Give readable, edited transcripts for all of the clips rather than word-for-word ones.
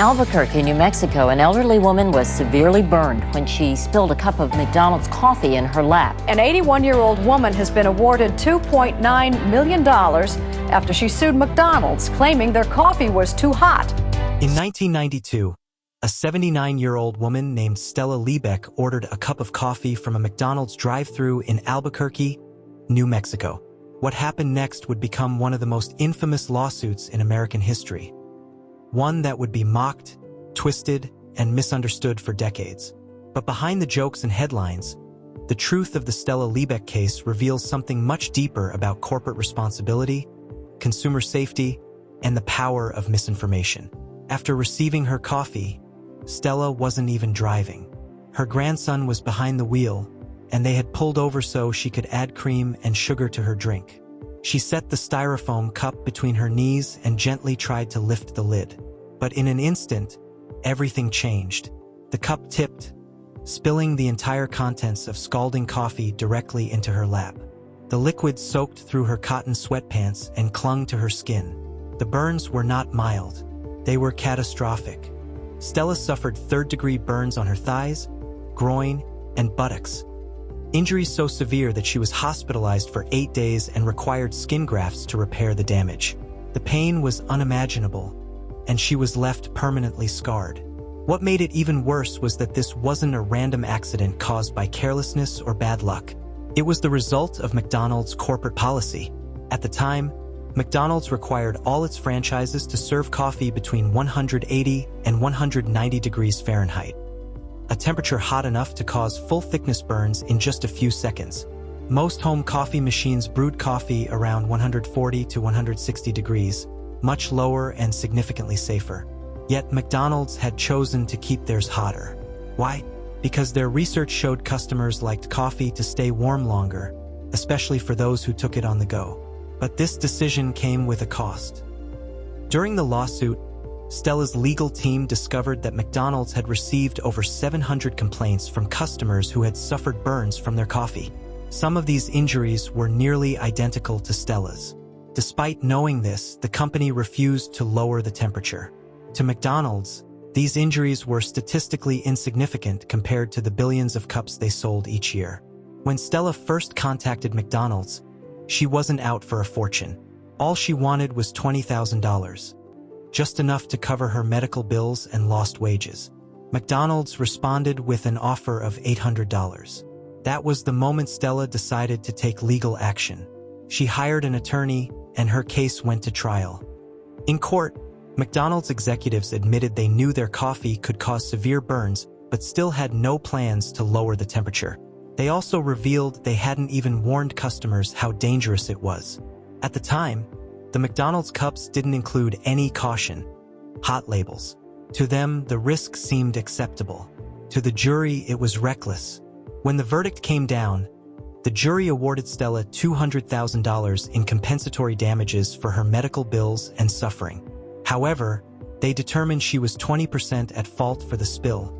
Albuquerque, New Mexico, an elderly woman was severely burned when she spilled a cup of McDonald's coffee in her lap. An 81-year-old woman has been awarded $2.9 million after she sued McDonald's, claiming their coffee was too hot. In 1992, a 79-year-old woman named Stella Liebeck ordered a cup of coffee from a McDonald's drive-thru in Albuquerque, New Mexico. What happened next would become one of the most infamous lawsuits in American history. One that would be mocked, twisted, and misunderstood for decades. But behind the jokes and headlines, the truth of the Stella Liebeck case reveals something much deeper about corporate responsibility, consumer safety, and the power of misinformation. After receiving her coffee, Stella wasn't even driving. Her grandson was behind the wheel, and they had pulled over so she could add cream and sugar to her drink. She set the styrofoam cup between her knees and gently tried to lift the lid. But in an instant, everything changed. The cup tipped, spilling the entire contents of scalding coffee directly into her lap. The liquid soaked through her cotton sweatpants and clung to her skin. The burns were not mild. They were catastrophic. Stella suffered third-degree burns on her thighs, groin, and buttocks. Injuries so severe that she was hospitalized for 8 days and required skin grafts to repair the damage. The pain was unimaginable, and she was left permanently scarred. What made it even worse was that this wasn't a random accident caused by carelessness or bad luck. It was the result of McDonald's corporate policy. At the time, McDonald's required all its franchises to serve coffee between 180 and 190 degrees Fahrenheit. A temperature hot enough to cause full-thickness burns in just a few seconds. Most home coffee machines brewed coffee around 140 to 160 degrees, much lower and significantly safer. Yet McDonald's had chosen to keep theirs hotter. Why? Because their research showed customers liked coffee to stay warm longer, especially for those who took it on the go. But this decision came with a cost. During the lawsuit, Stella's legal team discovered that McDonald's had received over 700 complaints from customers who had suffered burns from their coffee. Some of these injuries were nearly identical to Stella's. Despite knowing this, the company refused to lower the temperature. To McDonald's, these injuries were statistically insignificant compared to the billions of cups they sold each year. When Stella first contacted McDonald's, she wasn't out for a fortune. All she wanted was $20,000. Just enough to cover her medical bills and lost wages. McDonald's responded with an offer of $800. That was the moment Stella decided to take legal action. She hired an attorney, and her case went to trial. In court, McDonald's executives admitted they knew their coffee could cause severe burns, but still had no plans to lower the temperature. They also revealed they hadn't even warned customers how dangerous it was. At the time, the McDonald's cups didn't include any caution, hot labels. To them, the risk seemed acceptable. To the jury, it was reckless. When the verdict came down, the jury awarded Stella $200,000 in compensatory damages for her medical bills and suffering. However, they determined she was 20% at fault for the spill,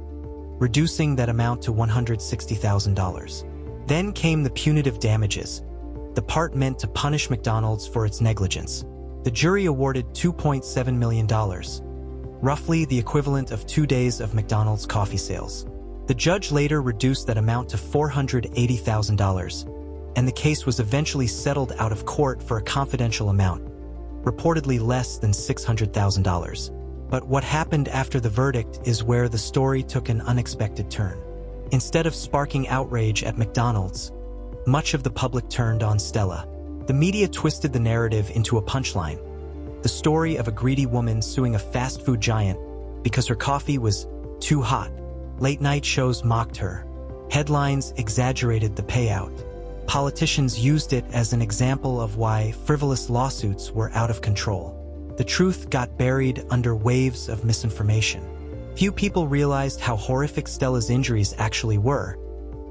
reducing that amount to $160,000. Then came the punitive damages, the part meant to punish McDonald's for its negligence. The jury awarded $2.7 million, roughly the equivalent of 2 days of McDonald's coffee sales. The judge later reduced that amount to $480,000, and the case was eventually settled out of court for a confidential amount, reportedly less than $600,000. But what happened after the verdict is where the story took an unexpected turn. Instead of sparking outrage at McDonald's, much of the public turned on Stella. The media twisted the narrative into a punchline. The story of a greedy woman suing a fast food giant because her coffee was too hot. Late-night shows mocked her. Headlines exaggerated the payout. Politicians used it as an example of why frivolous lawsuits were out of control. The truth got buried under waves of misinformation. Few people realized how horrific Stella's injuries actually were,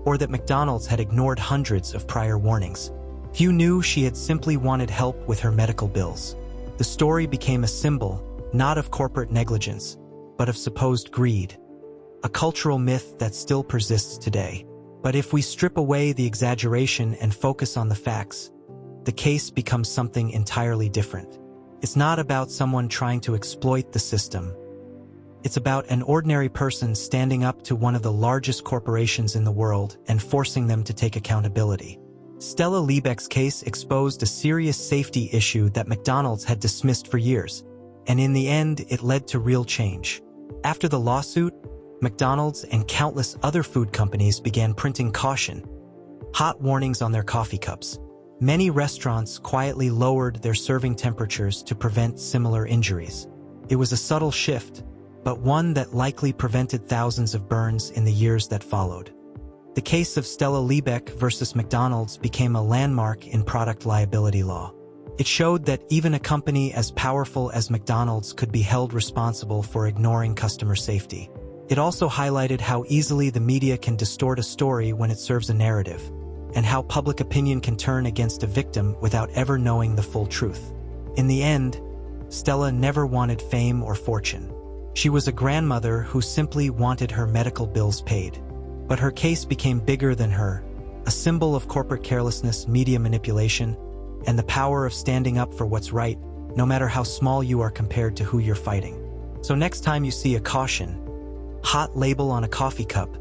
or that McDonald's had ignored hundreds of prior warnings. Few knew she had simply wanted help with her medical bills. The story became a symbol, not of corporate negligence, but of supposed greed, a cultural myth that still persists today. But if we strip away the exaggeration and focus on the facts, the case becomes something entirely different. It's not about someone trying to exploit the system. It's about an ordinary person standing up to one of the largest corporations in the world and forcing them to take accountability. Stella Liebeck's case exposed a serious safety issue that McDonald's had dismissed for years, and in the end, it led to real change. After the lawsuit, McDonald's and countless other food companies began printing caution, hot warnings on their coffee cups. Many restaurants quietly lowered their serving temperatures to prevent similar injuries. It was a subtle shift, but one that likely prevented thousands of burns in the years that followed. The case of Stella Liebeck versus McDonald's became a landmark in product liability law. It showed that even a company as powerful as McDonald's could be held responsible for ignoring customer safety. It also highlighted how easily the media can distort a story when it serves a narrative, and how public opinion can turn against a victim without ever knowing the full truth. In the end, Stella never wanted fame or fortune. She was a grandmother who simply wanted her medical bills paid. But her case became bigger than her, a symbol of corporate carelessness, media manipulation, and the power of standing up for what's right, no matter how small you are compared to who you're fighting. So next time you see a caution, hot label on a coffee cup,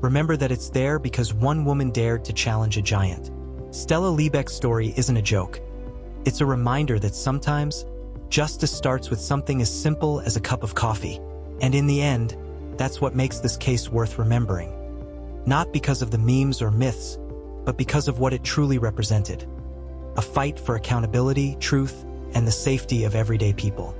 remember that it's there because one woman dared to challenge a giant. Stella Liebeck's story isn't a joke. It's a reminder that sometimes, justice starts with something as simple as a cup of coffee. And in the end, that's what makes this case worth remembering. Not because of the memes or myths, but because of what it truly represented. A fight for accountability, truth, and the safety of everyday people.